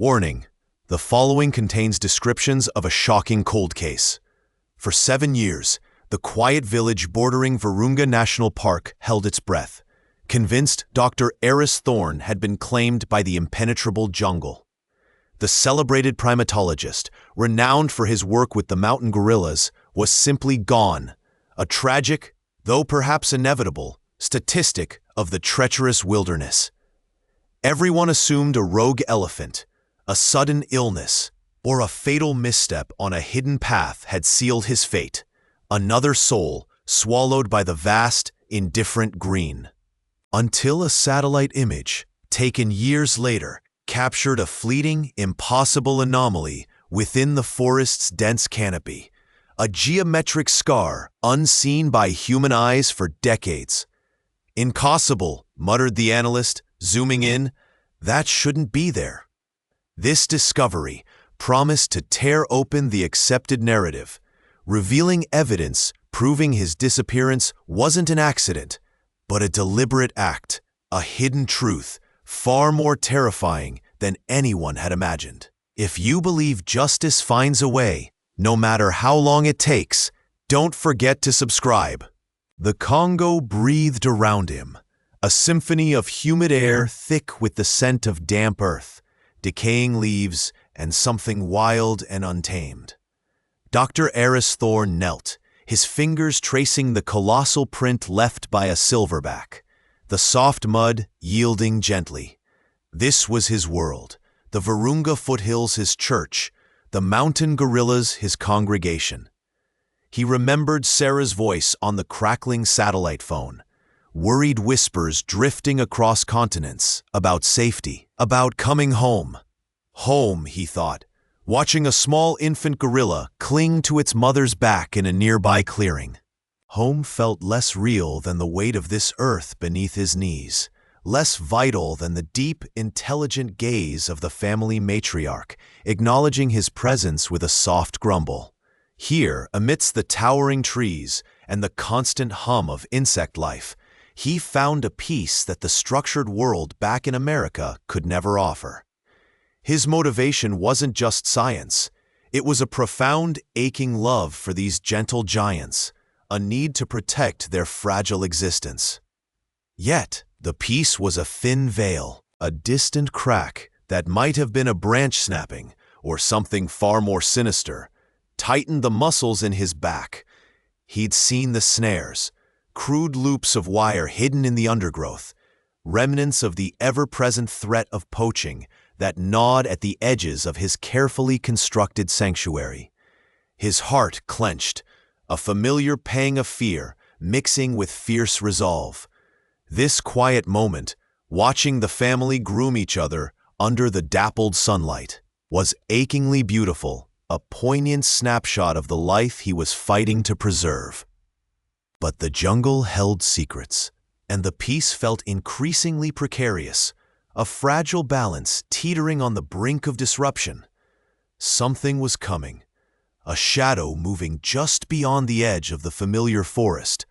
Warning: the following contains descriptions of a shocking cold case. For 7 years, the quiet village bordering Virunga National Park held its breath, convinced Dr. ARES'S thorn had been claimed by the impenetrable jungle. The celebrated primatologist, renowned for his work with the mountain gorillas, was simply gone, a tragic, though perhaps inevitable, statistic of the treacherous wilderness. Everyone assumed a rogue elephant, a sudden illness, or a fatal misstep on a hidden path had sealed his fate, another soul swallowed by the vast, indifferent green. Until a satellite image, taken years later, captured a fleeting, impossible anomaly within the forest's dense canopy, a geometric scar unseen by human eyes for decades. "Impossible," muttered the analyst, zooming in. "That shouldn't be there." This discovery promised to tear open the accepted narrative, revealing evidence proving his disappearance wasn't an accident, but a deliberate act, a hidden truth, far more terrifying than anyone had imagined. If you believe justice finds a way, no matter how long it takes, don't forget to subscribe. The Congo breathed around him, a symphony of humid air thick with the scent of damp earth, decaying leaves, and something wild and untamed. Dr. ARES'S thorn knelt, his fingers tracing the colossal print left by a silverback, the soft mud yielding gently. This was his world, the Virunga foothills his church, the mountain gorillas his congregation. He remembered Sarah's voice on the crackling satellite phone, worried whispers drifting across continents about safety, about coming home. Home, he thought, watching a small infant gorilla cling to its mother's back in a nearby clearing. Home felt less real than the weight of this earth beneath his knees, less vital than the deep, intelligent gaze of the family matriarch, acknowledging his presence with a soft grumble. Here, amidst the towering trees and the constant hum of insect life, he found a peace that the structured world back in America could never offer. His motivation wasn't just science. It was a profound, aching love for these gentle giants, a need to protect their fragile existence. Yet, the peace was a thin veil, a distant crack that might have been a branch snapping, or something far more sinister, tightened the muscles in his back. He'd seen the snares, crude loops of wire hidden in the undergrowth, remnants of the ever-present threat of poaching that gnawed at the edges of his carefully constructed sanctuary. His heart clenched, a familiar pang of fear mixing with fierce resolve. This quiet moment, watching the family groom each other under the dappled sunlight, was achingly beautiful, a poignant snapshot of the life he was fighting to preserve. But the jungle held secrets, and the peace felt increasingly precarious, a fragile balance teetering on the brink of disruption. Something was coming, a shadow moving just beyond the edge of the familiar forest,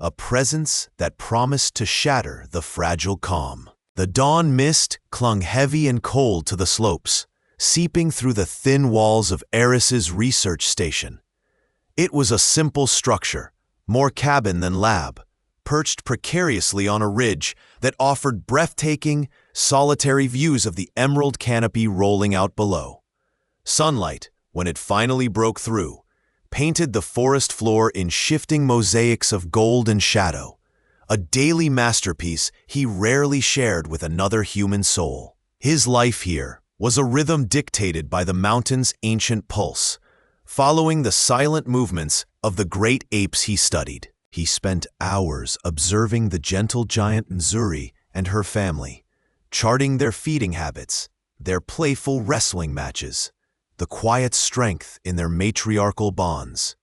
a presence that promised to shatter the fragile calm. The dawn mist clung heavy and cold to the slopes, seeping through the thin walls of ARES'S research station. It was a simple structure, more cabin than lab, perched precariously on a ridge that offered breathtaking, solitary views of the emerald canopy rolling out below. Sunlight, when it finally broke through, painted the forest floor in shifting mosaics of gold and shadow, a daily masterpiece he rarely shared with another human soul. His life here was a rhythm dictated by the mountain's ancient pulse, following the silent movements of the great apes he studied. He spent hours observing the gentle giant Nzuri and her family, charting their feeding habits, their playful wrestling matches, the quiet strength in their matriarchal bonds.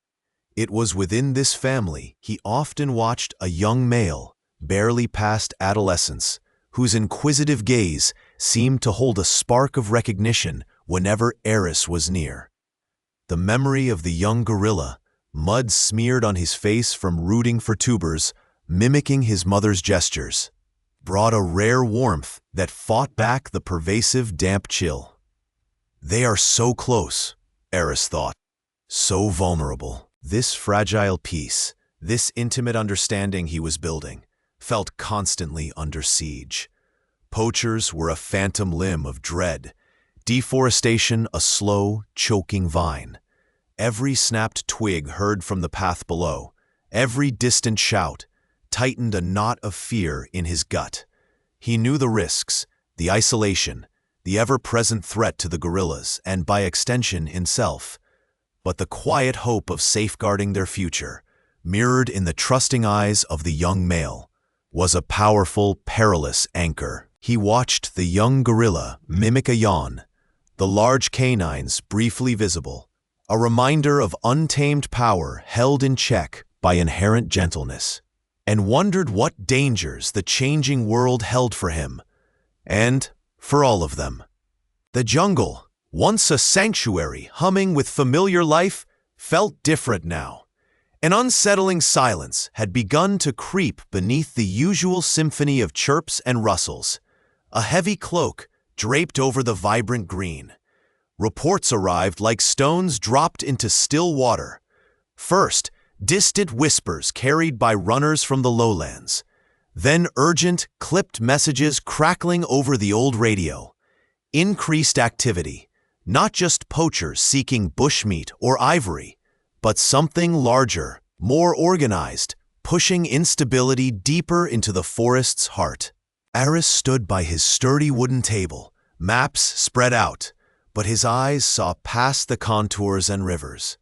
It was within this family he often watched a young male, barely past adolescence, whose inquisitive gaze seemed to hold a spark of recognition whenever ARES was near. The memory of the young gorilla, mud smeared on his face from rooting for tubers, mimicking his mother's gestures, brought a rare warmth that fought back the pervasive damp chill. They are so close, ARES'S thought. So vulnerable. This fragile piece, this intimate understanding he was building, felt constantly under siege. Poachers were a phantom limb of dread, deforestation a slow, choking vine. Every snapped twig heard from the path below, every distant shout, tightened a knot of fear in his gut. He knew the risks, the isolation, the ever-present threat to the guerrillas and, by extension, himself. But the quiet hope of safeguarding their future, mirrored in the trusting eyes of the young male, was a powerful, perilous anchor. He watched the young gorilla mimic a yawn, the large canines briefly visible, a reminder of untamed power held in check by inherent gentleness, and wondered what dangers the changing world held for him, and for all of them. The jungle, once a sanctuary humming with familiar life, felt different now. An unsettling silence had begun to creep beneath the usual symphony of chirps and rustles. A heavy cloak draped over the vibrant green. Reports arrived like stones dropped into still water. First, distant whispers carried by runners from the lowlands. Then urgent, clipped messages crackling over the old radio. Increased activity. Not just poachers seeking bushmeat or ivory, but something larger, more organized, pushing instability deeper into the forest's heart. ARES stood by his sturdy wooden table, maps spread out, but his eyes saw past the contours and rivers.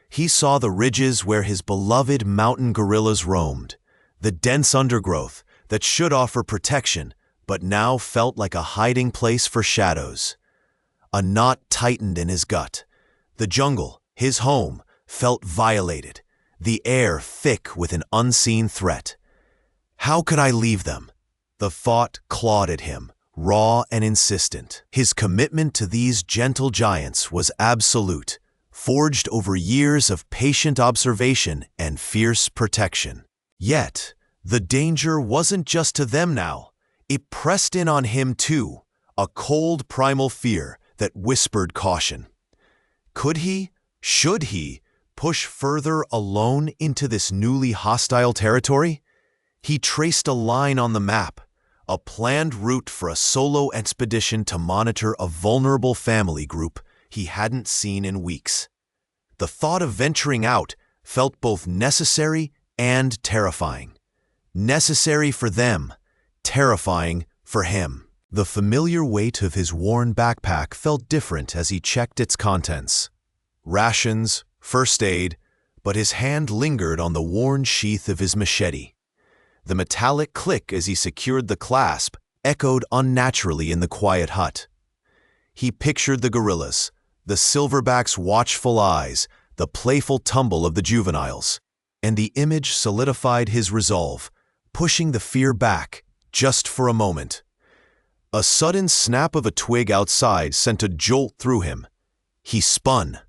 He saw the ridges where his beloved mountain gorillas roamed, the dense undergrowth that should offer protection but now felt like a hiding place for shadows. A knot tightened in his gut. The jungle, his home, felt violated, the air thick with an unseen threat. How could I leave them? The thought clawed at him, raw and insistent. His commitment to these gentle giants was absolute, forged over years of patient observation and fierce protection. Yet, the danger wasn't just to them now. It pressed in on him too, a cold primal fear that whispered caution. Could he, should he, push further alone into this newly hostile territory? He traced a line on the map, a planned route for a solo expedition to monitor a vulnerable family group he hadn't seen in weeks. The thought of venturing out felt both necessary and terrifying. Necessary for them, terrifying for him. The familiar weight of his worn backpack felt different as he checked its contents. Rations, first aid, but his hand lingered on the worn sheath of his machete. The metallic click as he secured the clasp echoed unnaturally in the quiet hut. He pictured the gorillas, the silverback's watchful eyes, the playful tumble of the juveniles, and the image solidified his resolve, pushing the fear back, just for a moment. A sudden snap of a twig outside sent a jolt through him. He spun,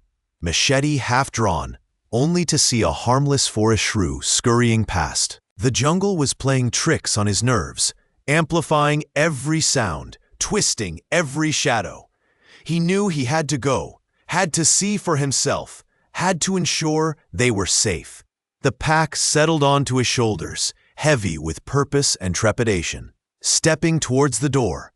machete half drawn, only to see a harmless forest shrew scurrying past. The jungle was playing tricks on his nerves, amplifying every sound, twisting every shadow. He knew he had to go, had to see for himself, had to ensure they were safe. The pack settled onto his shoulders, heavy with purpose and trepidation. Stepping towards the door,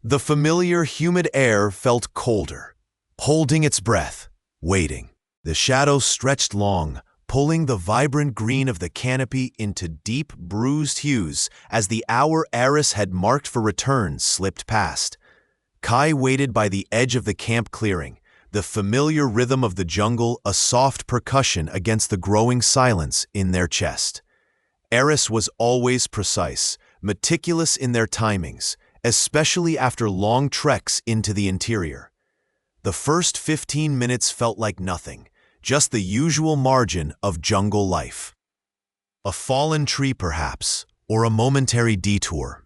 the familiar humid air felt colder. Holding its breath, waiting. The shadows stretched long, pulling the vibrant green of the canopy into deep, bruised hues as the hour ARES had marked for return slipped past. Kai waited by the edge of the camp clearing, the familiar rhythm of the jungle a soft percussion against the growing silence in their chest. ARES was always precise, meticulous in their timings, especially after long treks into the interior. The first 15 minutes felt like nothing, just the usual margin of jungle life. A fallen tree perhaps, or a momentary detour.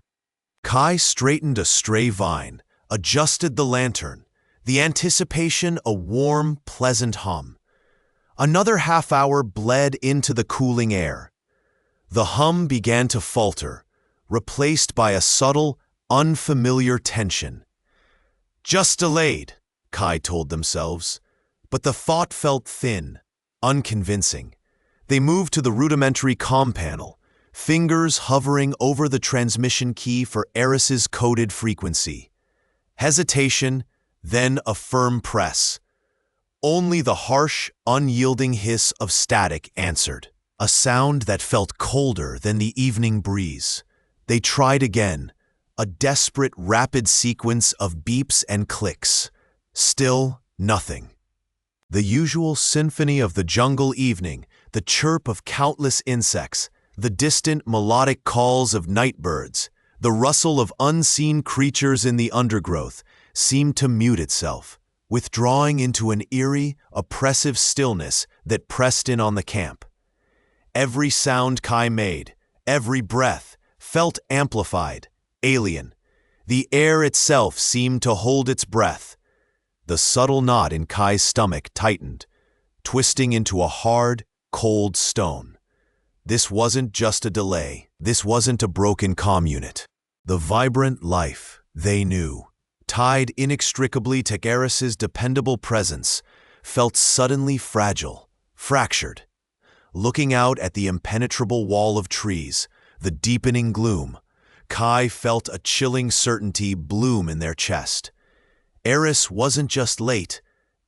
Kai straightened a stray vine, adjusted the lantern, the anticipation a warm, pleasant hum. Another half hour bled into the cooling air. The hum began to falter, replaced by a subtle, unfamiliar tension. Just delayed, Kai told themselves. But the thought felt thin, unconvincing. They moved to the rudimentary comm panel, fingers hovering over the transmission key for ARES'S coded frequency. Hesitation, then a firm press. Only the harsh, unyielding hiss of static answered, a sound that felt colder than the evening breeze. They tried again, a desperate, rapid sequence of beeps and clicks. Still nothing. The usual symphony of the jungle evening, the chirp of countless insects, the distant melodic calls of night birds, the rustle of unseen creatures in the undergrowth, seemed to mute itself, withdrawing into an eerie, oppressive stillness that pressed in on the camp. Every sound Kai made, every breath, felt amplified, alien. The air itself seemed to hold its breath. The subtle knot in Kai's stomach tightened, twisting into a hard, cold stone. This wasn't just a delay. This wasn't a broken comm unit. The vibrant life, they knew, tied inextricably to ARES'S dependable presence, felt suddenly fragile, fractured. Looking out at the impenetrable wall of trees, the deepening gloom, Kai felt a chilling certainty bloom in their chest. ARES wasn't just late,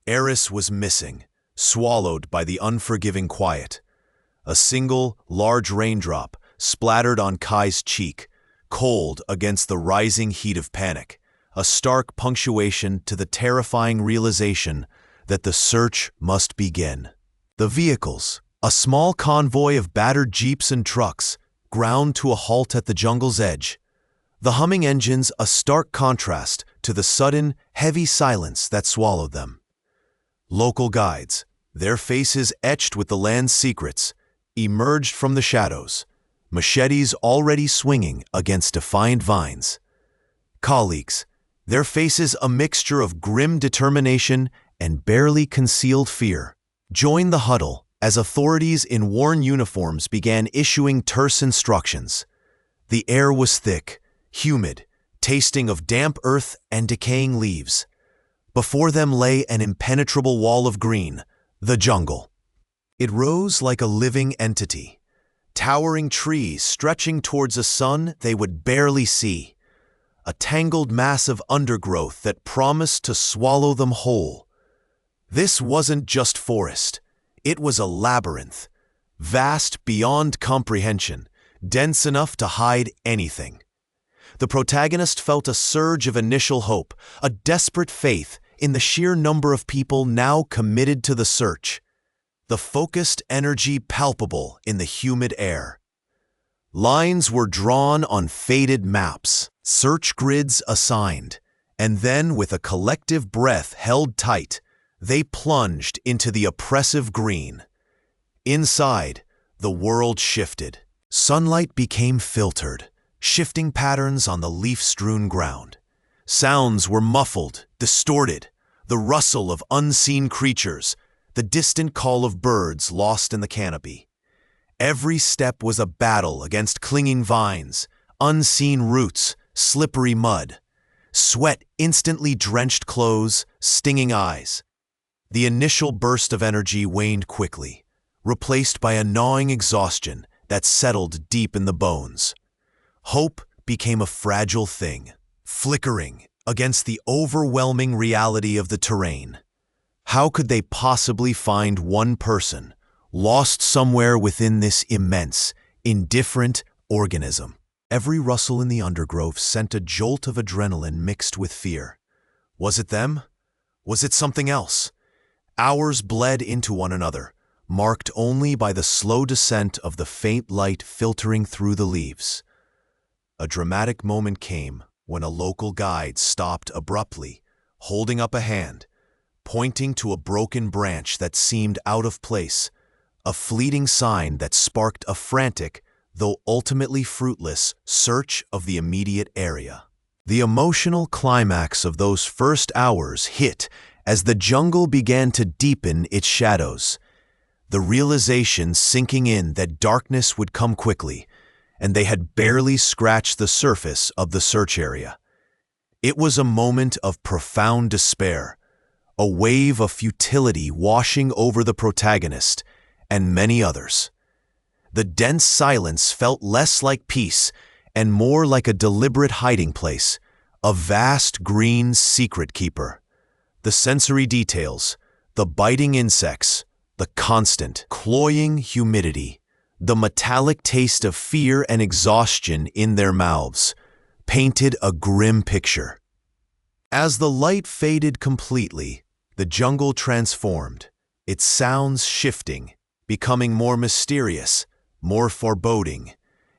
ARES was missing, swallowed by the unforgiving quiet. A single, large raindrop splattered on Kai's cheek, cold against the rising heat of panic, a stark punctuation to the terrifying realization that the search must begin. The vehicles, a small convoy of battered jeeps and trucks, ground to a halt at the jungle's edge. The humming engines a stark contrast to the sudden, heavy silence that swallowed them. Local guides, their faces etched with the land's secrets, emerged from the shadows, machetes already swinging against defiant vines. Colleagues, their faces a mixture of grim determination and barely concealed fear, joined the huddle as authorities in worn uniforms began issuing terse instructions. The air was thick, humid, tasting of damp earth and decaying leaves. Before them lay an impenetrable wall of green, the jungle. It rose like a living entity, towering trees stretching towards a sun they would barely see, a tangled mass of undergrowth that promised to swallow them whole. This wasn't just forest. It was a labyrinth, vast beyond comprehension, dense enough to hide anything. The protagonist felt a surge of initial hope, a desperate faith in the sheer number of people now committed to the search, the focused energy palpable in the humid air. Lines were drawn on faded maps, search grids assigned, and then with a collective breath held tight, they plunged into the oppressive green. Inside, the world shifted. Sunlight became filtered, shifting patterns on the leaf-strewn ground. Sounds were muffled, distorted, the rustle of unseen creatures, the distant call of birds lost in the canopy. Every step was a battle against clinging vines, unseen roots, slippery mud, sweat instantly drenched clothes, stinging eyes. The initial burst of energy waned quickly, replaced by a gnawing exhaustion that settled deep in the bones. Hope became a fragile thing, flickering against the overwhelming reality of the terrain. How could they possibly find one person, lost somewhere within this immense, indifferent organism? Every rustle in the undergrowth sent a jolt of adrenaline mixed with fear. Was it them? Was it something else? Hours bled into one another, marked only by the slow descent of the faint light filtering through the leaves. A dramatic moment came when a local guide stopped abruptly, holding up a hand, pointing to a broken branch that seemed out of place, a fleeting sign that sparked a frantic, though ultimately fruitless, search of the immediate area. The emotional climax of those first hours hit as the jungle began to deepen its shadows, the realization sinking in that darkness would come quickly, and they had barely scratched the surface of the search area. It was a moment of profound despair, a wave of futility washing over the protagonist and many others. The dense silence felt less like peace and more like a deliberate hiding place, a vast green secret keeper. The sensory details, the biting insects, the constant, cloying humidity, the metallic taste of fear and exhaustion in their mouths, painted a grim picture. As the light faded completely, the jungle transformed, its sounds shifting, becoming more mysterious, more foreboding,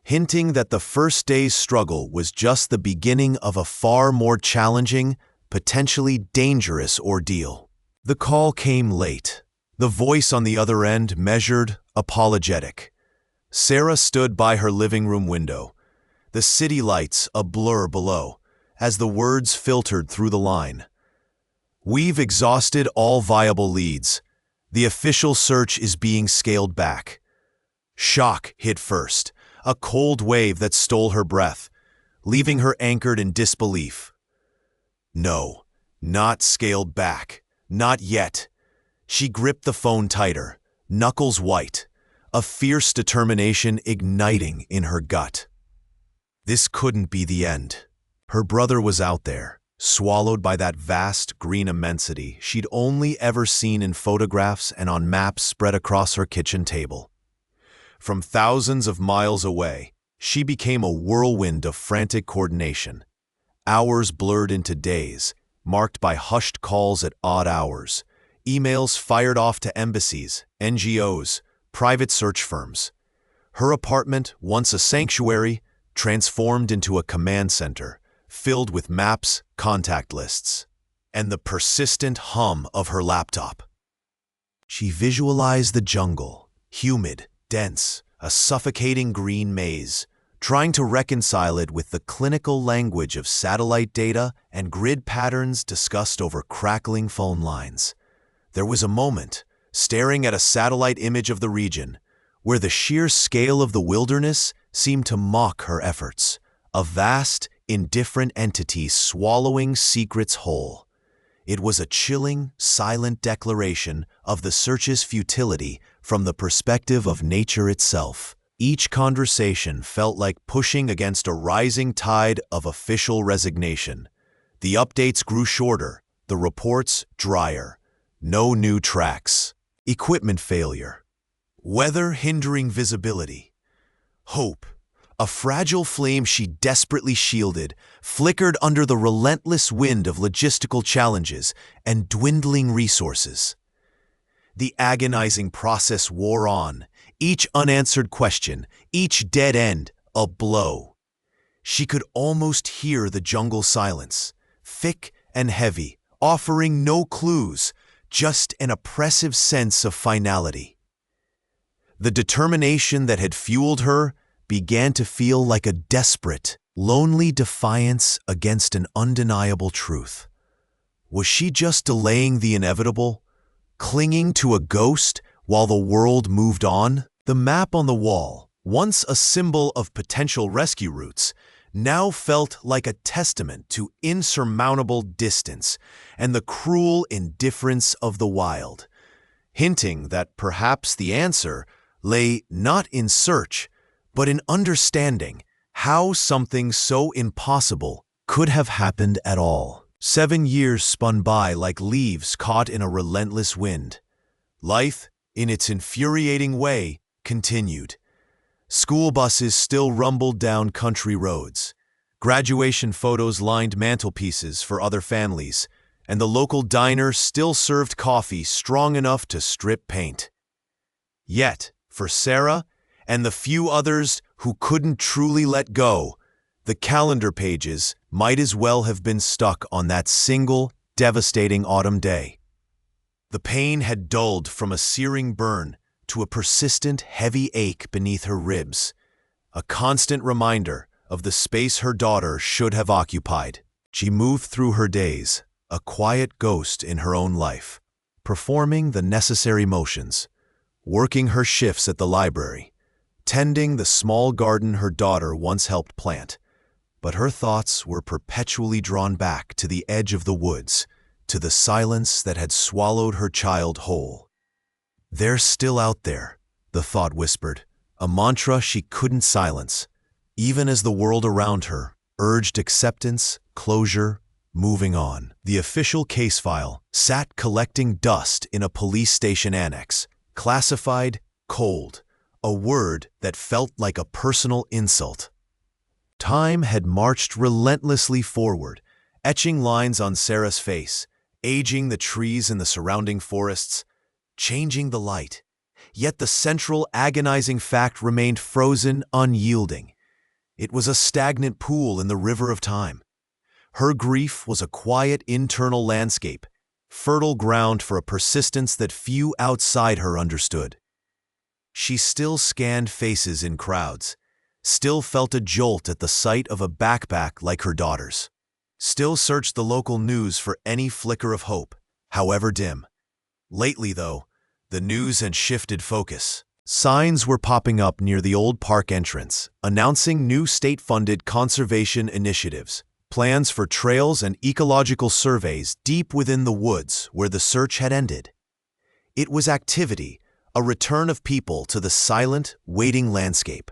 hinting that the first day's struggle was just the beginning of a far more challenging, potentially dangerous ordeal. The call came late. The voice on the other end measured, apologetic. Sarah stood by her living room window, the city lights a blur below, as the words filtered through the line. "We've exhausted all viable leads. The official search is being scaled back." Shock hit first, a cold wave that stole her breath, leaving her anchored in disbelief. No, not scaled back. Not yet. She gripped the phone tighter, knuckles white, a fierce determination igniting in her gut. This couldn't be the end. Her brother was out there, swallowed by that vast green immensity she'd only ever seen in photographs and on maps spread across her kitchen table. From thousands of miles away, she became a whirlwind of frantic coordination. Hours blurred into days, marked by hushed calls at odd hours, emails fired off to embassies, NGOs, private search firms. Her apartment, once a sanctuary, transformed into a command center, filled with maps, contact lists, and the persistent hum of her laptop. She visualized the jungle, humid, dense, a suffocating green maze, trying to reconcile it with the clinical language of satellite data and grid patterns discussed over crackling phone lines. There was a moment, staring at a satellite image of the region, where the sheer scale of the wilderness seemed to mock her efforts, a vast, indifferent entity swallowing secrets whole. It was a chilling, silent declaration of the search's futility from the perspective of nature itself. Each conversation felt like pushing against a rising tide of official resignation. The updates grew shorter, the reports drier. No new tracks. Equipment failure. Weather hindering visibility. Hope, a fragile flame she desperately shielded, flickered under the relentless wind of logistical challenges and dwindling resources. The agonizing process wore on, each unanswered question, each dead end, a blow. She could almost hear the jungle silence, thick and heavy, offering no clues, just an oppressive sense of finality. The determination that had fueled her began to feel like a desperate, lonely defiance against an undeniable truth. Was she just delaying the inevitable, clinging to a ghost while the world moved on? The map on the wall, once a symbol of potential rescue routes, now felt like a testament to insurmountable distance and the cruel indifference of the wild, hinting that perhaps the answer lay not in search, but in understanding how something so impossible could have happened at all. 7 years spun by like leaves caught in a relentless wind. Life, in its infuriating way, continued. School buses still rumbled down country roads. Graduation photos lined mantelpieces for other families, and the local diner still served coffee strong enough to strip paint. Yet, for Sarah and the few others who couldn't truly let go, the calendar pages might as well have been stuck on that single, devastating autumn day. The pain had dulled from a searing burn to a persistent, heavy ache beneath her ribs, a constant reminder of the space her daughter should have occupied. She moved through her days, a quiet ghost in her own life, performing the necessary motions, working her shifts at the library, tending the small garden her daughter once helped plant. But her thoughts were perpetually drawn back to the edge of the woods, to the silence that had swallowed her child whole. "They're still out there," the thought whispered, a mantra she couldn't silence, even as the world around her urged acceptance, closure, moving on. The official case file sat collecting dust in a police station annex, classified cold, a word that felt like a personal insult. Time had marched relentlessly forward, etching lines on Sarah's face, aging the trees in the surrounding forests, changing the light. Yet the central agonizing fact remained frozen, unyielding. It was a stagnant pool in the river of time. Her grief was a quiet internal landscape, fertile ground for a persistence that few outside her understood. She still scanned faces in crowds, still felt a jolt at the sight of a backpack like her daughter's, still searched the local news for any flicker of hope, however dim. Lately, though, the news had shifted focus. Signs were popping up near the old park entrance, announcing new state-funded conservation initiatives, plans for trails and ecological surveys deep within the woods where the search had ended. It was activity, a return of people to the silent, waiting landscape,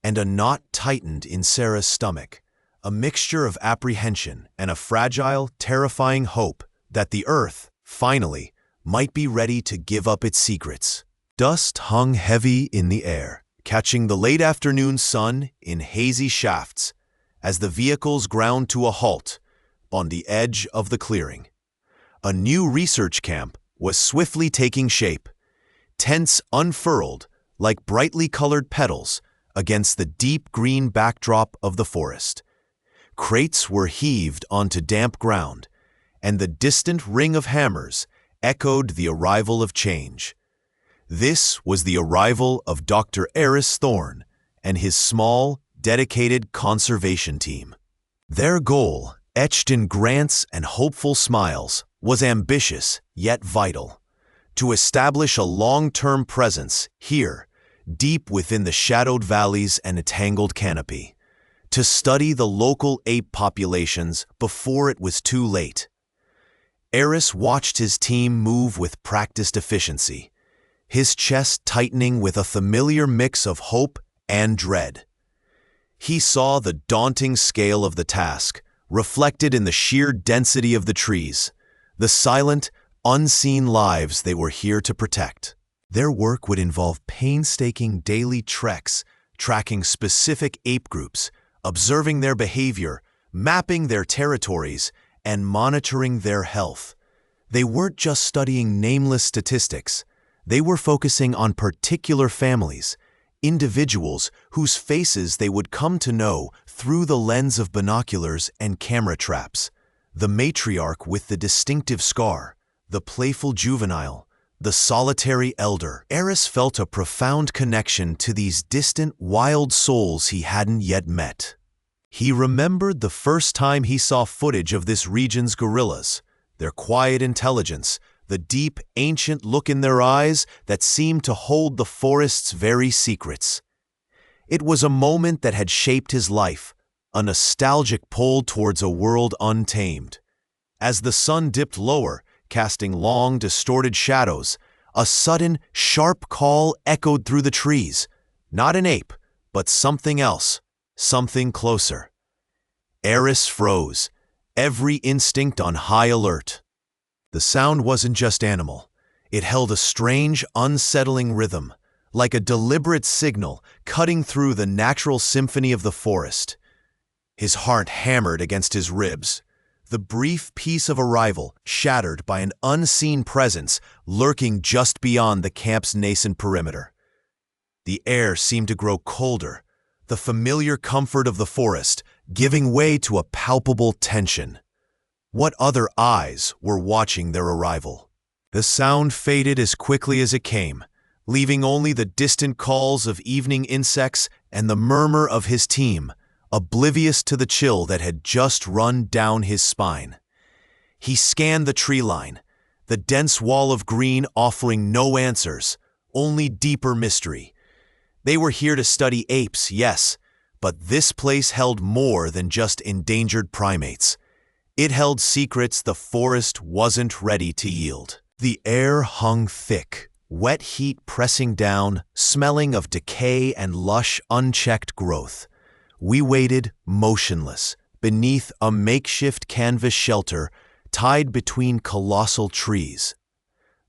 and a knot tightened in Sarah's stomach, a mixture of apprehension and a fragile, terrifying hope that the earth, finally, might be ready to give up its secrets. Dust hung heavy in the air, catching the late afternoon sun in hazy shafts as the vehicles ground to a halt on the edge of the clearing. A new research camp was swiftly taking shape, tents unfurled like brightly colored petals against the deep green backdrop of the forest. Crates were heaved onto damp ground, and the distant ring of hammers echoed the arrival of change. This was the arrival of Dr. ARES'S Thorne and his small, dedicated conservation team. Their goal, etched in grants and hopeful smiles, was ambitious yet vital: to establish a long-term presence here, deep within the shadowed valleys and a tangled canopy, to study the local ape populations before it was too late. ARES watched his team move with practiced efficiency, his chest tightening with a familiar mix of hope and dread. He saw the daunting scale of the task, reflected in the sheer density of the trees, the silent, unseen lives they were here to protect. Their work would involve painstaking daily treks, tracking specific ape groups, observing their behavior, mapping their territories, and monitoring their health. They weren't just studying nameless statistics. They were focusing on particular families, individuals whose faces they would come to know through the lens of binoculars and camera traps. The matriarch with the distinctive scar, the playful juvenile, the solitary elder. ARES felt a profound connection to these distant, wild souls he hadn't yet met. He remembered the first time he saw footage of this region's gorillas, their quiet intelligence, the deep, ancient look in their eyes that seemed to hold the forest's very secrets. It was a moment that had shaped his life, a nostalgic pull towards a world untamed. As the sun dipped lower, casting long, distorted shadows, a sudden, sharp call echoed through the trees. Not an ape, but something else, something closer. ARES froze, every instinct on high alert. The sound wasn't just animal. It held a strange, unsettling rhythm, like a deliberate signal cutting through the natural symphony of the forest. His heart hammered against his ribs, the brief peace of arrival shattered by an unseen presence lurking just beyond the camp's nascent perimeter. The air seemed to grow colder, the familiar comfort of the forest giving way to a palpable tension. What other eyes were watching their arrival? The sound faded as quickly as it came, leaving only the distant calls of evening insects and the murmur of his team, oblivious to the chill that had just run down his spine. He scanned the tree line, the dense wall of green offering no answers, only deeper mystery. They were here to study apes, yes, but this place held more than just endangered primates. It held secrets the forest wasn't ready to yield. The air hung thick, wet heat pressing down, smelling of decay and lush, unchecked growth. We waited, motionless, beneath a makeshift canvas shelter tied between colossal trees.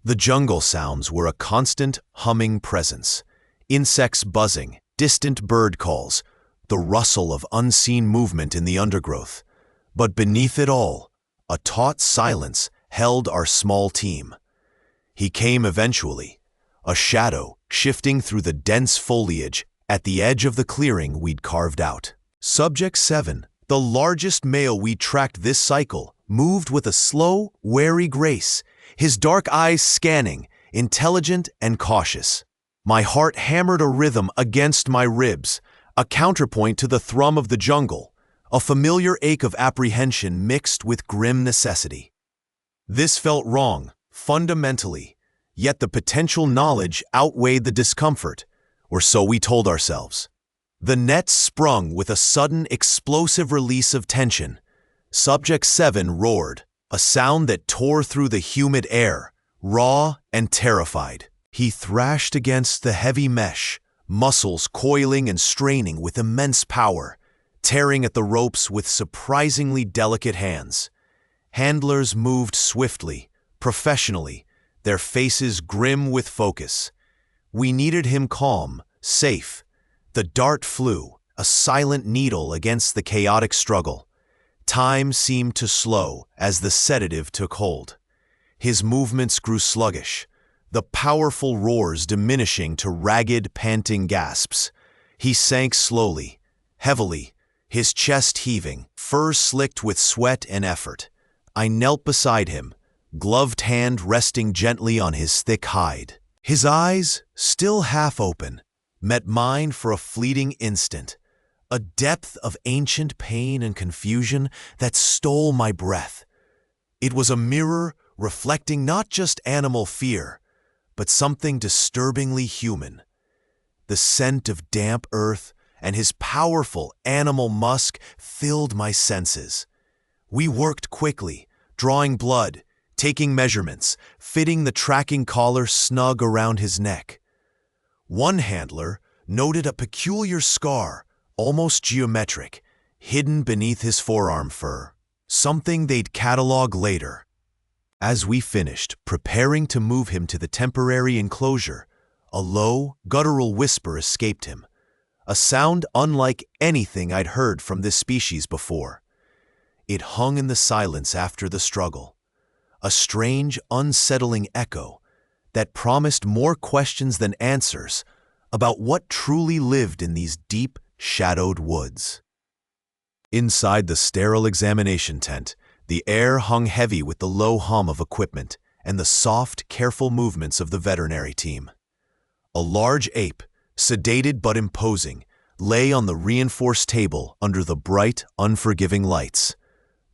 The jungle sounds were a constant, humming presence. Insects buzzing, distant bird calls, the rustle of unseen movement in the undergrowth. But beneath it all, a taut silence held our small team. He came eventually, a shadow shifting through the dense foliage at the edge of the clearing we'd carved out. Subject 7, the largest male we tracked this cycle, moved with a slow, wary grace, his dark eyes scanning, intelligent and cautious. My heart hammered a rhythm against my ribs, a counterpoint to the thrum of the jungle, a familiar ache of apprehension mixed with grim necessity. This felt wrong, fundamentally, yet the potential knowledge outweighed the discomfort, or so we told ourselves. The net sprung with a sudden explosive release of tension. Subject 7 roared, a sound that tore through the humid air, raw and terrified. He thrashed against the heavy mesh, muscles coiling and straining with immense power, tearing at the ropes with surprisingly delicate hands. Handlers moved swiftly, professionally, their faces grim with focus. We needed him calm, safe. The dart flew, a silent needle against the chaotic struggle. Time seemed to slow as the sedative took hold. His movements grew sluggish, the powerful roars diminishing to ragged, panting gasps. He sank slowly, heavily, his chest heaving, fur slicked with sweat and effort. I knelt beside him, gloved hand resting gently on his thick hide. His eyes, still half open, met mine for a fleeting instant, a depth of ancient pain and confusion that stole my breath. It was a mirror reflecting not just animal fear, but something disturbingly human. The scent of damp earth and his powerful animal musk filled my senses. We worked quickly, drawing blood, taking measurements, fitting the tracking collar snug around his neck. One handler noted a peculiar scar, almost geometric, hidden beneath his forearm fur, something they'd catalog later. As we finished, preparing to move him to the temporary enclosure, a low, guttural whisper escaped him, a sound unlike anything I'd heard from this species before. It hung in the silence after the struggle, a strange, unsettling echo that promised more questions than answers about what truly lived in these deep, shadowed woods. Inside the sterile examination tent, the air hung heavy with the low hum of equipment and the soft, careful movements of the veterinary team. A large ape, sedated but imposing, lay on the reinforced table under the bright, unforgiving lights.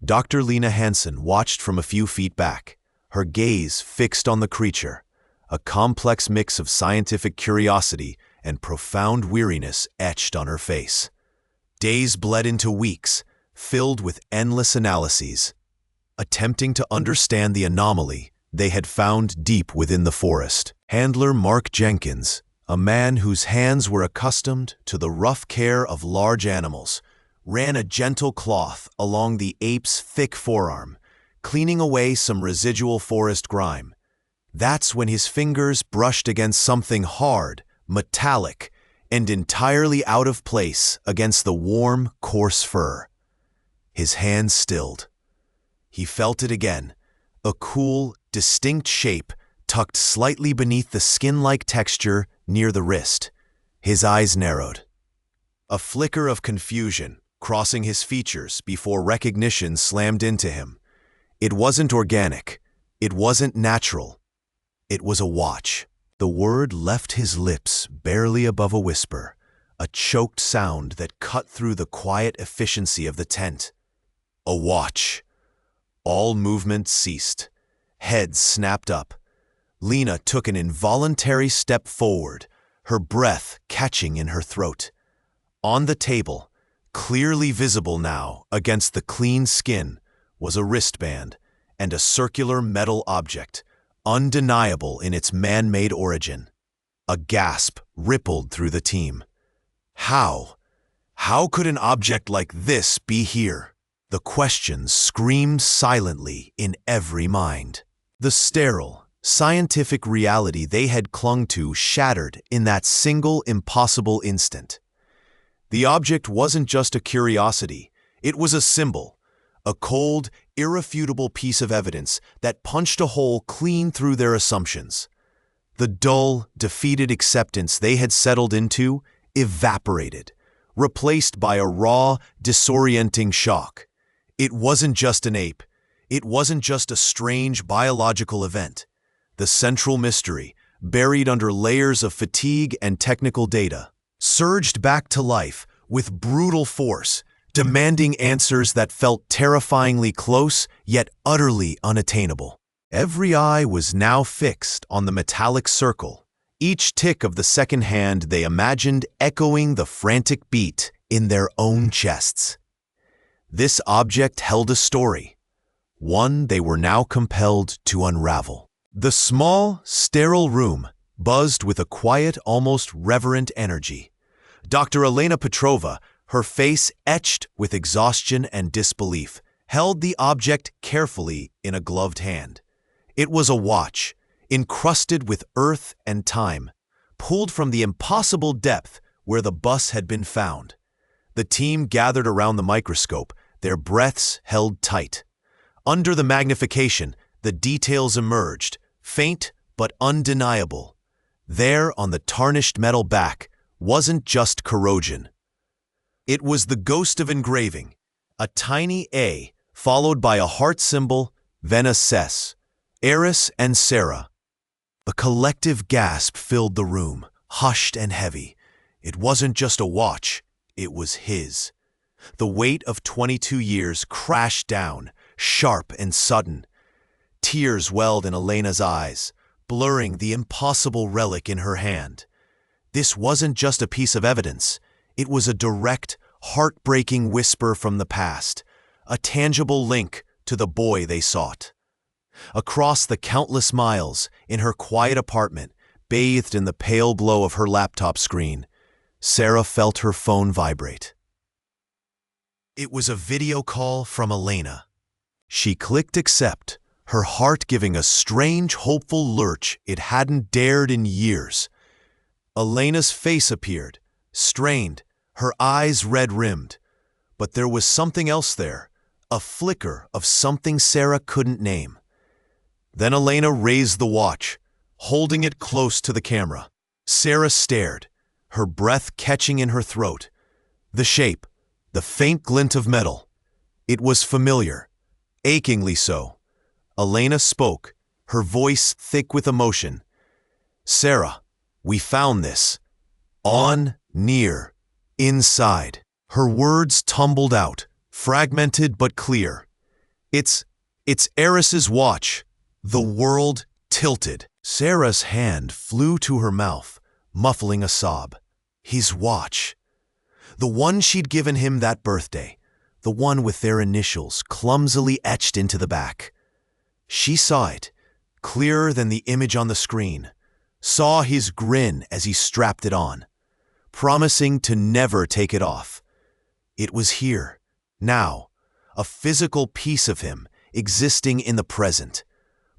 Dr. Lena Hansen watched from a few feet back, her gaze fixed on the creature, a complex mix of scientific curiosity and profound weariness etched on her face. Days bled into weeks, filled with endless analyses, attempting to understand the anomaly they had found deep within the forest. Handler Mark Jenkins, a man whose hands were accustomed to the rough care of large animals, ran a gentle cloth along the ape's thick forearm, cleaning away some residual forest grime. That's when his fingers brushed against something hard, metallic, and entirely out of place against the warm, coarse fur. His hand stilled. He felt it again, a cool, distinct shape tucked slightly beneath the skin-like texture near the wrist. His eyes narrowed. A flicker of confusion crossing his features before recognition slammed into him. It wasn't organic. It wasn't natural. It was a watch. The word left his lips barely above a whisper, a choked sound that cut through the quiet efficiency of the tent. A watch. All movement ceased. Heads snapped up. Lena took an involuntary step forward, her breath catching in her throat. On the table, clearly visible now against the clean skin, was a wristband and a circular metal object, undeniable in its man-made origin. A gasp rippled through the team. How? How could an object like this be here? The questions screamed silently in every mind. The sterile, scientific reality they had clung to shattered in that single impossible instant. The object wasn't just a curiosity, it was a symbol, a cold, irrefutable piece of evidence that punched a hole clean through their assumptions. The dull, defeated acceptance they had settled into evaporated, replaced by a raw, disorienting shock. It wasn't just an ape. It wasn't just a strange biological event. The central mystery, buried under layers of fatigue and technical data, surged back to life with brutal force, demanding answers that felt terrifyingly close yet utterly unattainable. Every eye was now fixed on the metallic circle, each tick of the second hand they imagined echoing the frantic beat in their own chests. This object held a story, one they were now compelled to unravel. The small, sterile room buzzed with a quiet, almost reverent energy. Dr. Elena Petrova, her face etched with exhaustion and disbelief, held the object carefully in a gloved hand. It was a watch, encrusted with earth and time, pulled from the impossible depth where the bus had been found. The team gathered around the microscope, their breaths held tight. Under the magnification, the details emerged, faint but undeniable. There on the tarnished metal back wasn't just corrosion. It was the ghost of engraving, a tiny A followed by a heart symbol, vanishes, ARES and Sarah. A collective gasp filled the room, hushed and heavy. It wasn't just a watch, it was his. The weight of 22 years crashed down, sharp and sudden. Tears welled in Elena's eyes, blurring the impossible relic in her hand. This wasn't just a piece of evidence. It was a direct, heartbreaking whisper from the past, a tangible link to the boy they sought. Across the countless miles, in her quiet apartment, bathed in the pale glow of her laptop screen, Sarah felt her phone vibrate. It was a video call from Elena. She clicked accept, her heart giving a strange, hopeful lurch it hadn't dared in years. Elena's face appeared, strained, her eyes red-rimmed. But there was something else there, a flicker of something Sarah couldn't name. Then Elena raised the watch, holding it close to the camera. Sarah stared, her breath catching in her throat. The shape, the faint glint of metal. It was familiar, achingly so. Elena spoke, her voice thick with emotion. "Sarah, we found this. On, near, inside." Her words tumbled out, fragmented but clear. It's ARES'S watch." The world tilted. Sarah's hand flew to her mouth, muffling a sob. His watch. The one she'd given him that birthday. The one with their initials clumsily etched into the back. She saw it, clearer than the image on the screen. Saw his grin as he strapped it on, promising to never take it off. It was here, now, a physical piece of him existing in the present.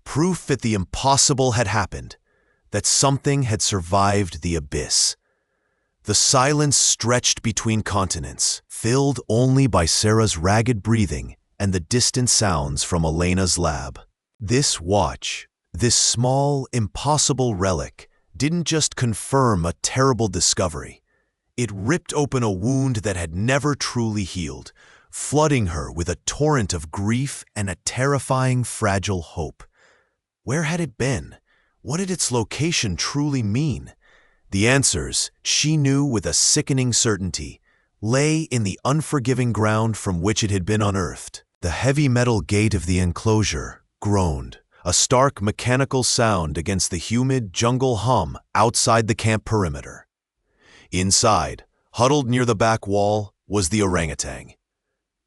Proof that the impossible had happened, that something had survived the abyss. The silence stretched between continents, filled only by Sarah's ragged breathing and the distant sounds from Elena's lab. This watch, this small, impossible relic, didn't just confirm a terrible discovery. It ripped open a wound that had never truly healed, flooding her with a torrent of grief and a terrifying, fragile hope. Where had it been? What did its location truly mean? The answers, she knew with a sickening certainty, lay in the unforgiving ground from which it had been unearthed. The heavy metal gate of the enclosure groaned, a stark mechanical sound against the humid jungle hum outside the camp perimeter. Inside, huddled near the back wall, was the orangutan.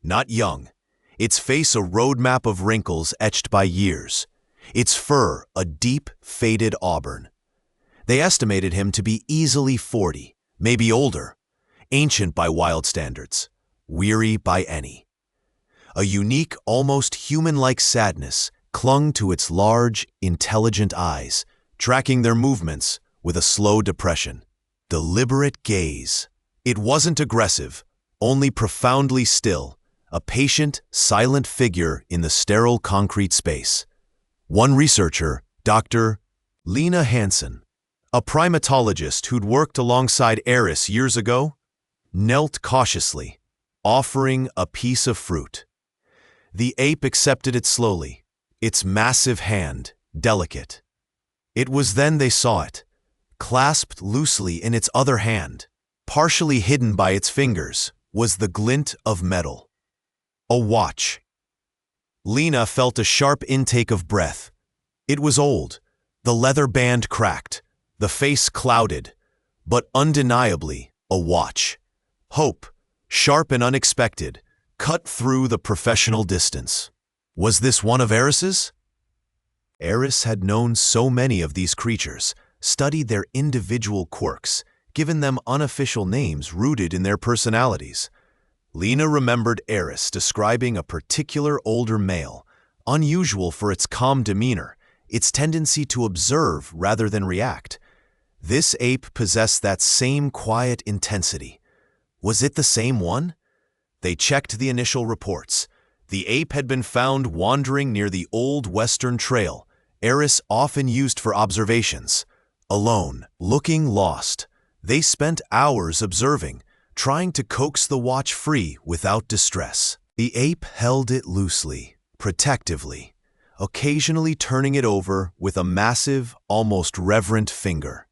Not young, its face a roadmap of wrinkles etched by years, its fur a deep, faded auburn. They estimated him to be easily 40, maybe older, ancient by wild standards, weary by any. A unique, almost human-like sadness clung to its large, intelligent eyes, tracking their movements with a slow depression. Deliberate gaze. It wasn't aggressive, only profoundly still, a patient, silent figure in the sterile concrete space. One researcher, Dr. Lena Hansen, a primatologist who'd worked alongside ARES'S years ago, knelt cautiously, offering a piece of fruit. The ape accepted it slowly, its massive hand delicate. It was then they saw it, clasped loosely in its other hand, partially hidden by its fingers, was the glint of metal. A watch. Lena felt a sharp intake of breath. It was old, the leather band cracked, the face clouded, but undeniably a watch. Hope, sharp and unexpected, cut through the professional distance. Was this one of ARES'S? ARES'S had known so many of these creatures, studied their individual quirks, given them unofficial names rooted in their personalities. Lena remembered ARES'S describing a particular older male, unusual for its calm demeanor, its tendency to observe rather than react. This ape possessed that same quiet intensity. Was it the same one? They checked the initial reports. The ape had been found wandering near the old Western Trail, ARES'S often used for observations. Alone, looking lost, they spent hours observing, trying to coax the watch free without distress. The ape held it loosely, protectively, occasionally turning it over with a massive, almost reverent finger.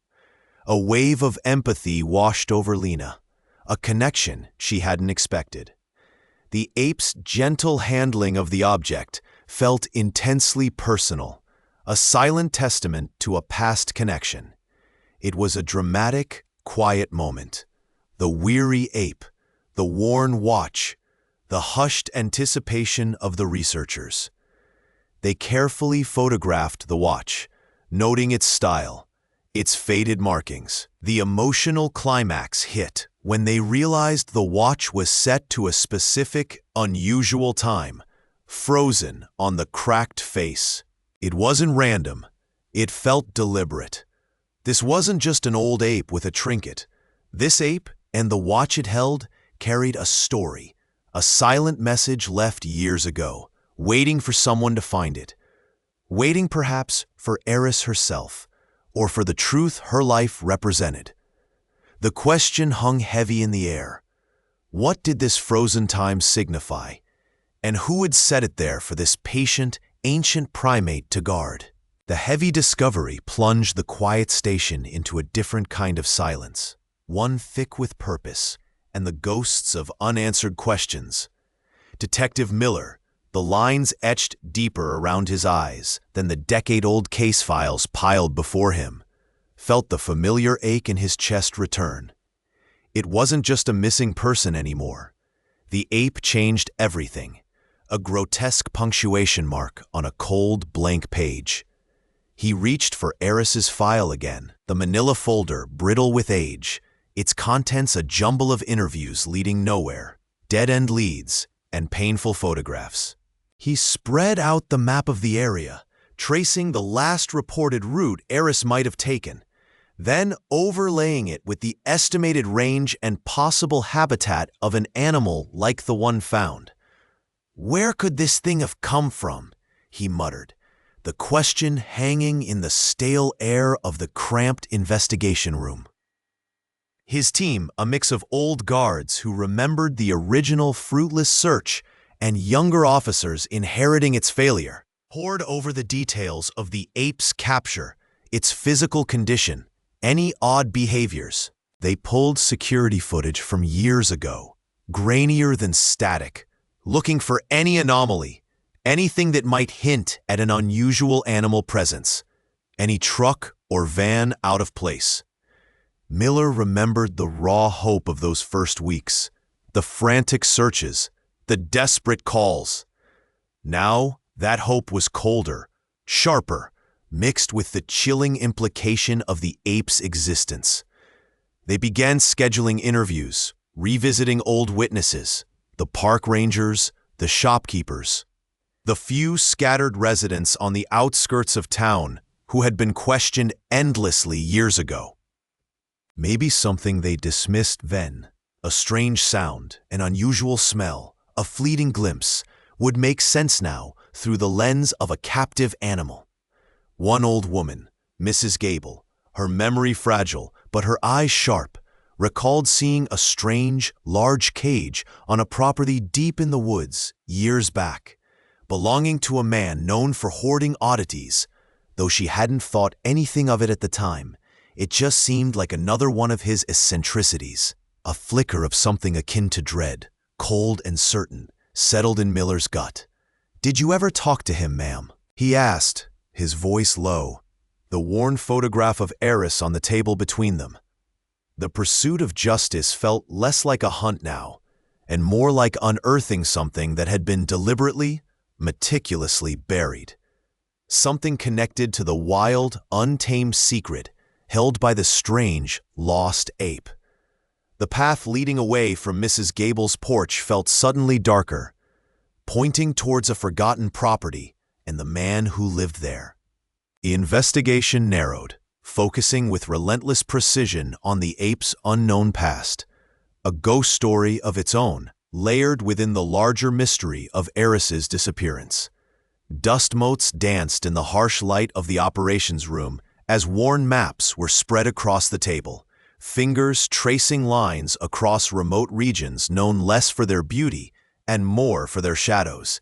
A wave of empathy washed over Lena, a connection she hadn't expected. The ape's gentle handling of the object felt intensely personal, a silent testament to a past connection. It was a dramatic, quiet moment. The weary ape, the worn watch, the hushed anticipation of the researchers. They carefully photographed the watch, noting its style, its faded markings. The emotional climax hit when they realized the watch was set to a specific, unusual time, frozen on the cracked face. It wasn't random. It felt deliberate. This wasn't just an old ape with a trinket. This ape and the watch it held carried a story, a silent message left years ago, waiting for someone to find it. Waiting perhaps for ARES'S herself, or for the truth her life represented. The question hung heavy in the air. What did this frozen time signify? And who had set it there for this patient, ancient primate to guard? The heavy discovery plunged the quiet station into a different kind of silence, one thick with purpose and the ghosts of unanswered questions. Detective Miller, the lines etched deeper around his eyes than the decade-old case files piled before him, felt the familiar ache in his chest return. It wasn't just a missing person anymore. The ape changed everything, a grotesque punctuation mark on a cold, blank page. He reached for ARES'S file again, the manila folder brittle with age, its contents a jumble of interviews leading nowhere, dead-end leads, and painful photographs. He spread out the map of the area, tracing the last reported route ARES'S might have taken, then overlaying it with the estimated range and possible habitat of an animal like the one found. "Where could this thing have come from?" he muttered, the question hanging in the stale air of the cramped investigation room. His team, a mix of old guards who remembered the original fruitless search and younger officers inheriting its failure, pored over the details of the ape's capture, its physical condition, any odd behaviors. They pulled security footage from years ago, grainier than static, looking for any anomaly, anything that might hint at an unusual animal presence, any truck or van out of place. Miller remembered the raw hope of those first weeks, the frantic searches, the desperate calls. Now, that hope was colder, sharper, mixed with the chilling implication of the ape's existence. They began scheduling interviews, revisiting old witnesses, the park rangers, the shopkeepers, the few scattered residents on the outskirts of town who had been questioned endlessly years ago. Maybe something they dismissed then, a strange sound, an unusual smell, a fleeting glimpse, would make sense now through the lens of a captive animal. One old woman, Mrs. Gable, her memory fragile but her eyes sharp, recalled seeing a strange, large cage on a property deep in the woods years back, belonging to a man known for hoarding oddities. Though she hadn't thought anything of it at the time, it just seemed like another one of his eccentricities. A flicker of something akin to dread, cold and certain, settled in Miller's gut. "Did you ever talk to him, ma'am?" he asked, his voice low, the worn photograph of ARES'S on the table between them. The pursuit of justice felt less like a hunt now, and more like unearthing something that had been deliberately, meticulously buried. Something connected to the wild, untamed secret held by the strange, lost ape. The path leading away from Mrs. Gable's porch felt suddenly darker, pointing towards a forgotten property and the man who lived there. The investigation narrowed, focusing with relentless precision on the ape's unknown past, a ghost story of its own, layered within the larger mystery of ARES'S disappearance. Dust motes danced in the harsh light of the operations room as worn maps were spread across the table, fingers tracing lines across remote regions known less for their beauty and more for their shadows.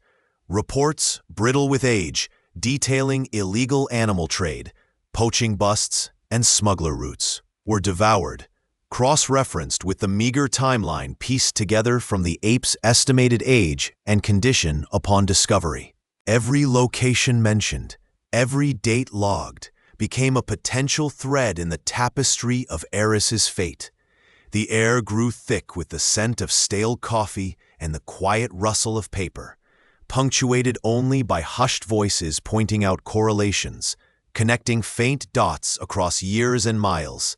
Reports, brittle with age, detailing illegal animal trade, poaching busts, and smuggler routes, were devoured, cross-referenced with the meager timeline pieced together from the ape's estimated age and condition upon discovery. Every location mentioned, every date logged, became a potential thread in the tapestry of ARES'S fate. The air grew thick with the scent of stale coffee and the quiet rustle of paper, punctuated only by hushed voices pointing out correlations, connecting faint dots across years and miles.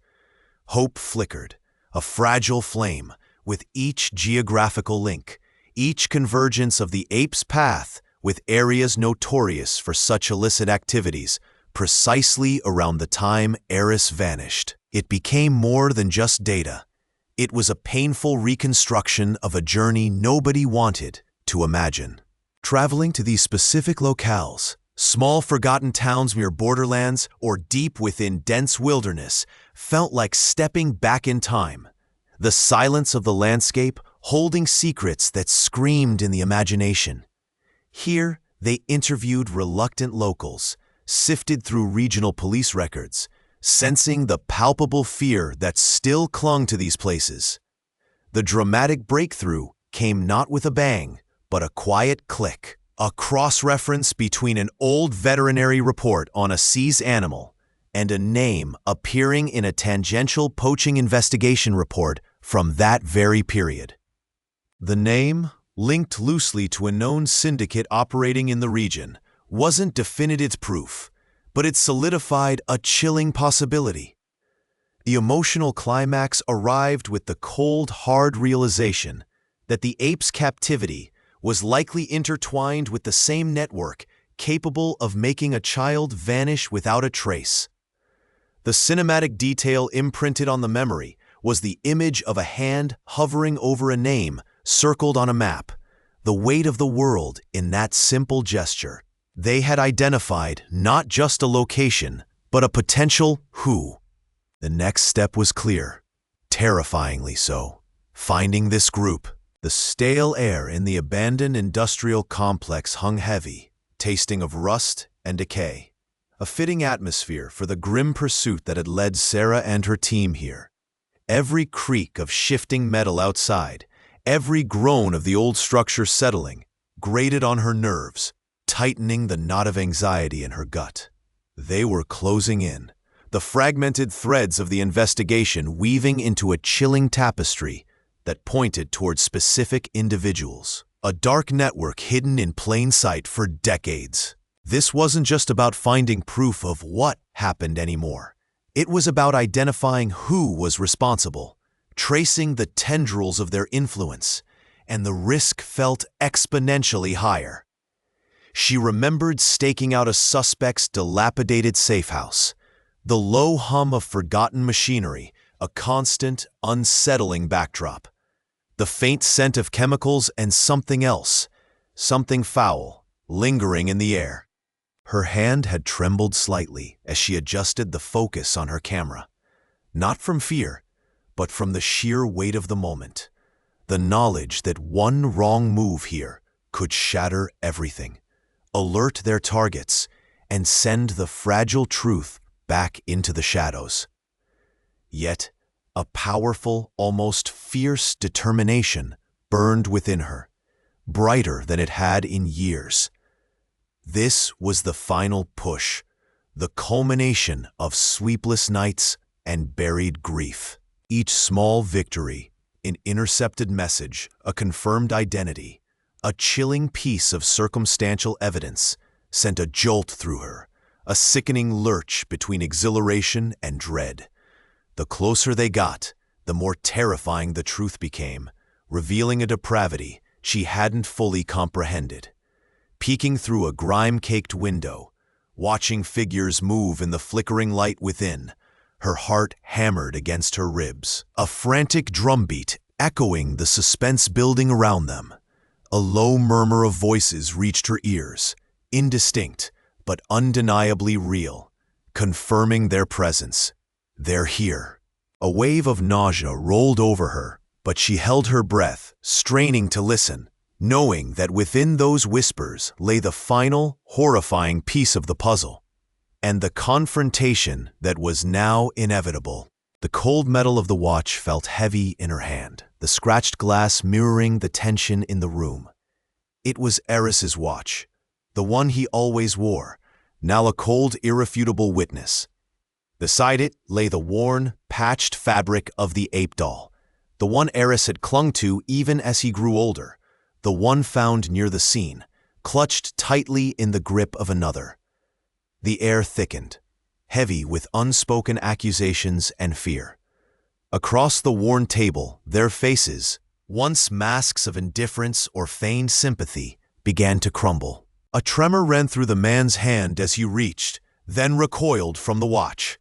Hope flickered, a fragile flame, with each geographical link, each convergence of the ape's path with areas notorious for such illicit activities, precisely around the time ARES'S vanished. It became more than just data. It was a painful reconstruction of a journey nobody wanted to imagine. Traveling to these specific locales, small forgotten towns near borderlands or deep within dense wilderness, felt like stepping back in time. The silence of the landscape holding secrets that screamed in the imagination. Here, they interviewed reluctant locals, sifted through regional police records, sensing the palpable fear that still clung to these places. The dramatic breakthrough came not with a bang, but a quiet click, a cross-reference between an old veterinary report on a seized animal and a name appearing in a tangential poaching investigation report from that very period. The name, linked loosely to a known syndicate operating in the region, wasn't definitive proof, but it solidified a chilling possibility. The emotional climax arrived with the cold, hard realization that the ape's captivity was likely intertwined with the same network capable of making a child vanish without a trace. The cinematic detail imprinted on the memory was the image of a hand hovering over a name circled on a map, the weight of the world in that simple gesture. They had identified not just a location, but a potential who. The next step was clear, terrifyingly so. Finding this group. The stale air in the abandoned industrial complex hung heavy, tasting of rust and decay. A fitting atmosphere for the grim pursuit that had led Sarah and her team here. Every creak of shifting metal outside, every groan of the old structure settling, grated on her nerves, tightening the knot of anxiety in her gut. They were closing in, the fragmented threads of the investigation weaving into a chilling tapestry that pointed towards specific individuals. a dark network hidden in plain sight for decades. This wasn't just about finding proof of what happened anymore. It was about identifying who was responsible, tracing the tendrils of their influence, and the risk felt exponentially higher. She remembered staking out a suspect's dilapidated safe house, the low hum of forgotten machinery, a constant, unsettling backdrop. The faint scent of chemicals and something else, something foul, lingering in the air. Her hand had trembled slightly as she adjusted the focus on her camera. Not from fear, but from the sheer weight of the moment. The knowledge that one wrong move here could shatter everything, alert their targets, and send the fragile truth back into the shadows. Yet, a powerful, almost fierce determination burned within her, brighter than it had in years. This was the final push, the culmination of sleepless nights and buried grief. Each small victory, an intercepted message, a confirmed identity, a chilling piece of circumstantial evidence, sent a jolt through her, a sickening lurch between exhilaration and dread. The closer they got, the more terrifying the truth became, revealing a depravity she hadn't fully comprehended. Peeking through a grime-caked window, watching figures move in the flickering light within, her heart hammered against her ribs, a frantic drumbeat echoing the suspense building around them. A low murmur of voices reached her ears, indistinct but undeniably real, confirming their presence. They're here. A wave of nausea rolled over her, but she held her breath, straining to listen, knowing that within those whispers lay the final, horrifying piece of the puzzle, and the confrontation that was now inevitable. The cold metal of the watch felt heavy in her hand, the scratched glass mirroring the tension in the room. It was ARES'S watch, the one he always wore, now a cold, irrefutable witness. Beside it lay the worn, patched fabric of the ape doll, the one ARES had clung to even as he grew older, the one found near the scene, clutched tightly in the grip of another. The air thickened, heavy with unspoken accusations and fear. Across the worn table, their faces, once masks of indifference or feigned sympathy, began to crumble. A tremor ran through the man's hand as he reached, then recoiled from the watch.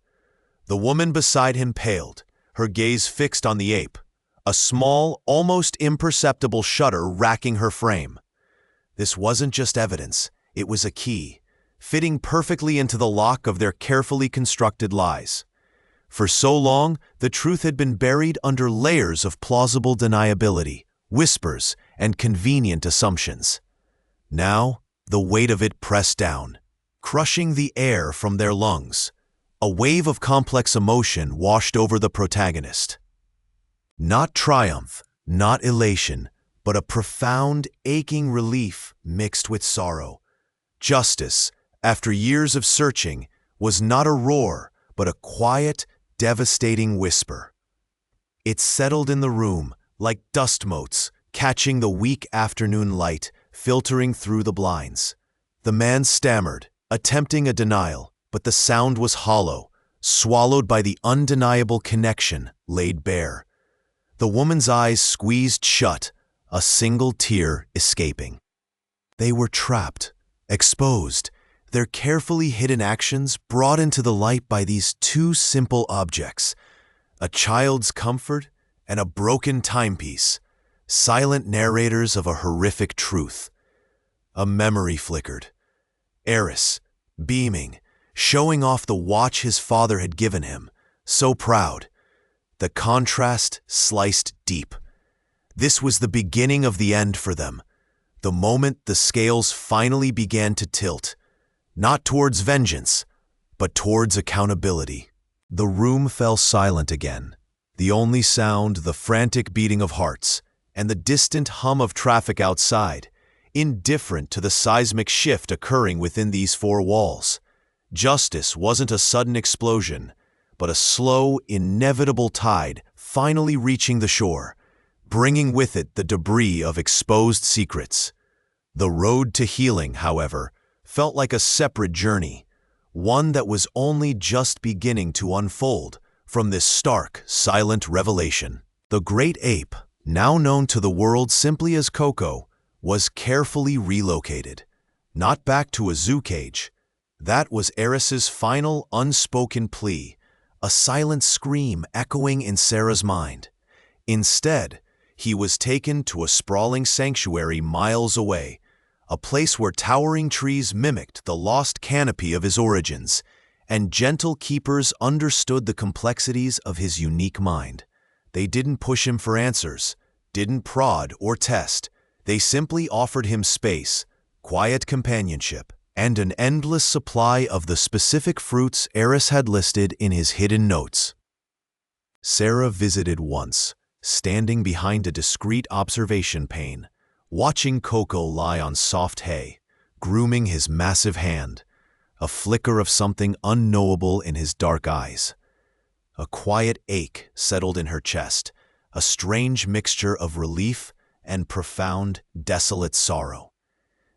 The woman beside him paled, her gaze fixed on the ape, a small, almost imperceptible shudder racking her frame. This wasn't just evidence, it was a key, fitting perfectly into the lock of their carefully constructed lies. For so long, the truth had been buried under layers of plausible deniability, whispers, and convenient assumptions. Now, the weight of it pressed down, crushing the air from their lungs. A wave of complex emotion washed over the protagonist. Not triumph, not elation, but a profound, aching relief mixed with sorrow. Justice, after years of searching, was not a roar, but a quiet, devastating whisper. It settled in the room like dust motes, catching the weak afternoon light, filtering through the blinds. The man stammered, attempting a denial, but the sound was hollow, swallowed by the undeniable connection laid bare. The woman's eyes squeezed shut, a single tear escaping. They were trapped, exposed, their carefully hidden actions brought into the light by these two simple objects, a child's comfort and a broken timepiece, silent narrators of a horrific truth. A memory flickered. ARES, beaming, showing off the watch his father had given him, so proud. The contrast sliced deep. This was the beginning of the end for them, the moment the scales finally began to tilt, not towards vengeance, but towards accountability. The room fell silent again, the only sound the frantic beating of hearts and the distant hum of traffic outside, indifferent to the seismic shift occurring within these four walls. Justice wasn't a sudden explosion, but a slow, inevitable tide finally reaching the shore, bringing with it the debris of exposed secrets. The road to healing, however, felt like a separate journey, one that was only just beginning to unfold from this stark, silent revelation. The great ape, now known to the world simply as Coco, was carefully relocated, not back to a zoo cage. That was ARES'S final unspoken plea, a silent scream echoing in Sarah's mind. Instead, he was taken to a sprawling sanctuary miles away, a place where towering trees mimicked the lost canopy of his origins, and gentle keepers understood the complexities of his unique mind. They didn't push him for answers, didn't prod or test. They simply offered him space, quiet companionship, and an endless supply of the specific fruits ARES had listed in his hidden notes. Sarah visited once, standing behind a discreet observation pane, watching Coco lie on soft hay, grooming his massive hand, a flicker of something unknowable in his dark eyes. A quiet ache settled in her chest, a strange mixture of relief and profound, desolate sorrow.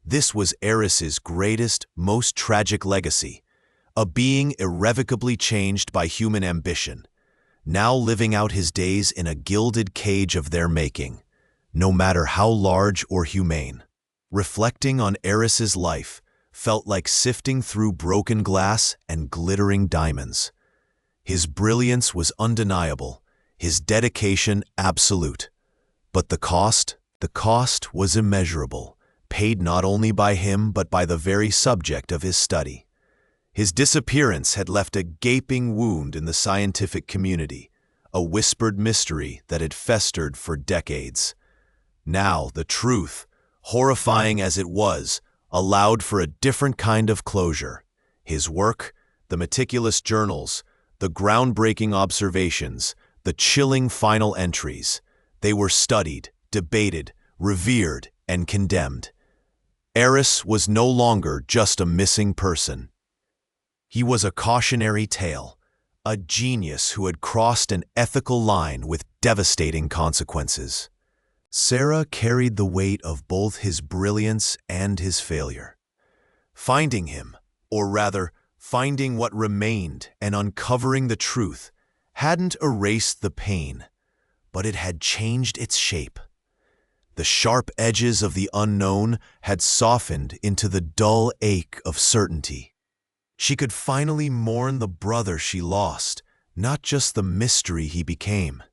This was ARES'S greatest, most tragic legacy, a being irrevocably changed by human ambition, now living out his days in a gilded cage of their making, no matter how large or humane. Reflecting on ARES'S life felt like sifting through broken glass and glittering diamonds. His brilliance was undeniable, his dedication absolute. But the cost was immeasurable, paid not only by him but by the very subject of his study. His disappearance had left a gaping wound in the scientific community, a whispered mystery that had festered for decades. Now the truth, horrifying as it was, allowed for a different kind of closure. His work, the meticulous journals, the groundbreaking observations, the chilling final entries, they were studied, debated, revered, and condemned. ARES was no longer just a missing person. He was a cautionary tale, a genius who had crossed an ethical line with devastating consequences. Sarah carried the weight of both his brilliance and his failure. Finding him, or rather, finding what remained and uncovering the truth, hadn't erased the pain, but it had changed its shape. The sharp edges of the unknown had softened into the dull ache of certainty. She could finally mourn the brother she lost, not just the mystery he became.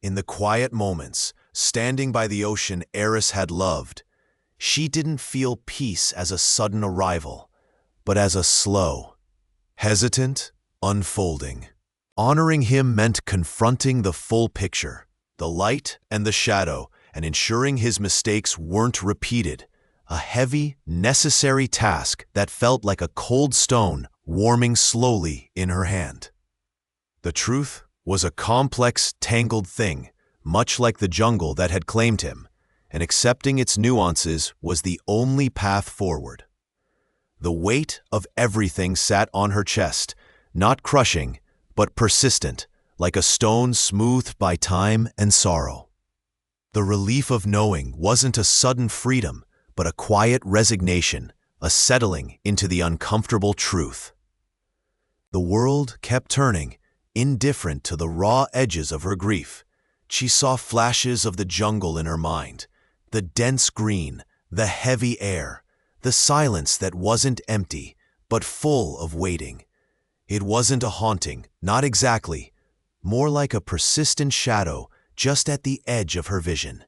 In the quiet moments, standing by the ocean ARES had loved, she didn't feel peace as a sudden arrival, but as a slow, hesitant unfolding. Honoring him meant confronting the full picture, the light and the shadow, and ensuring his mistakes weren't repeated, a heavy, necessary task that felt like a cold stone warming slowly in her hand. The truth was a complex, tangled thing, much like the jungle that had claimed him, and accepting its nuances was the only path forward. The weight of everything sat on her chest, not crushing, but persistent, like a stone smoothed by time and sorrow. The relief of knowing wasn't a sudden freedom, but a quiet resignation, a settling into the uncomfortable truth. The world kept turning, indifferent to the raw edges of her grief. She saw flashes of the jungle in her mind, the dense green, the heavy air, the silence that wasn't empty, but full of waiting. It wasn't a haunting, not exactly, more like a persistent shadow just at the edge of her vision.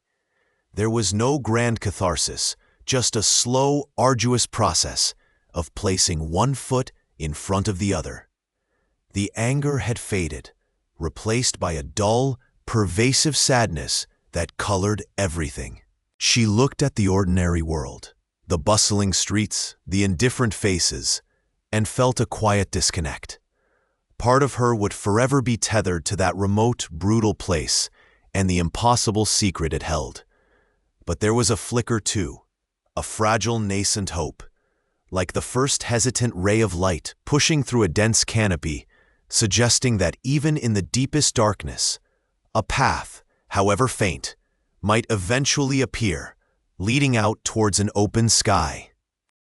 There was no grand catharsis, just a slow, arduous process of placing one foot in front of the other. The anger had faded, replaced by a dull, pervasive sadness that colored everything. She looked at the ordinary world, the bustling streets, the indifferent faces, and felt a quiet disconnect. Part of her would forever be tethered to that remote, brutal place and the impossible secret it held. But there was a flicker too, a fragile, nascent hope, like the first hesitant ray of light pushing through a dense canopy, suggesting that even in the deepest darkness, a path, however faint, might eventually appear, leading out towards an open sky.